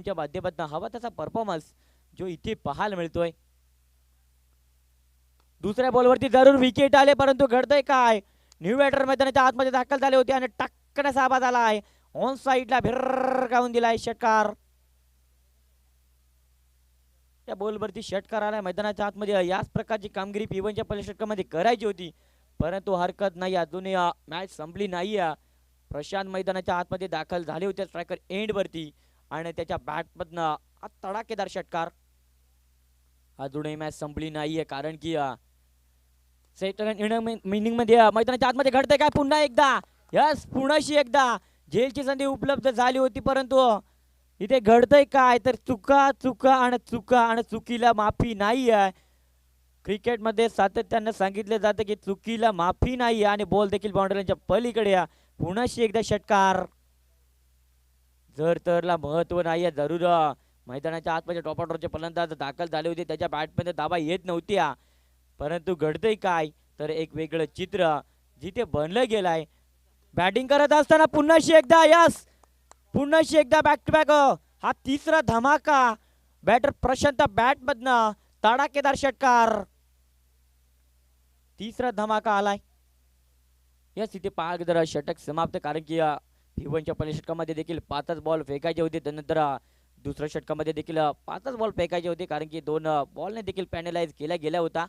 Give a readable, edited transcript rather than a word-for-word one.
टीमच्या माध्यमातून हवा तसा परफॉर्मन्स जो इथे पाहायला मिळतोय. दुसऱ्या बॉलवरती जरूर विकेट आले, परंतु घडतंय काय, न्यू बॅटर मैदानाच्या आतमध्ये दाखल झाले होते आणि टक्कन असा आवाज आलाय, ऑन साईडला भिरकावून दिलाय षटकार. त्या बॉलवरती षटकार आलाय मैदानाच्या आतमध्ये. याच प्रकारची कामगिरी P1च्या पहिल्या षटकामध्ये करायची होती, परंतु हरकत नाही, अजूनही मॅच संपली नाही. प्रशांत मैदानाच्या आतमध्ये दाखल झाले होते स्ट्रायकर एंड वरती आणि त्याच्या बॅटमधनं तडाखेदार षटकार. अजूनही मॅच संपली नाहीये, कारण की इनिंग मध्ये मैदानाच्या आतमध्ये घडतंय काय पुन्हा एकदा. यस, पुन्हाशी एकदा झेलची संधी उपलब्ध झाली होती, परंतु इथे घडतंय काय तर चुका चुका आणि चुका आणि चुकीला माफी नाही आहे. क्रिकेटमध्ये सातत्यानं सांगितलं जातं की चुकीला माफी नाही आणि बॉल देखील बाउंड्रीच्या पलीकडे. पुन्हाशी एकदा षटकार. जर तरला महत्व नाही आहे, जरूर मैदानाच्या आतमध्ये टॉप ऑर्डरचे फलंदाज दाखल झाले होते, त्याच्या बॅटमध्ये धावा येत नव्हत्या, परंतु घडतंय काय तर एक वेगळं चित्र जिथे बनलं गेलाय. बॅटिंग करत असताना पुन्हाशी एकदा, यस, पुन्हाशी एकदा बॅक टू बॅक. हा तिसरा धमाका बॅटर प्रशांत बॅटमधनं तडाखेदार षटकार. तिसरा धमाका आलाय. यस, इथे पाच जरा षटक समाप्त, कारण की P1च्या पहिल्या षटकामध्ये देखील 5च बॉल फेकायचे होते, त्यानंतर दुसऱ्या षटकामध्ये देखील 5च बॉल फेकायचे होते, कारण की 2 बॉलने देखील पॅनलाइज केला गेला होता.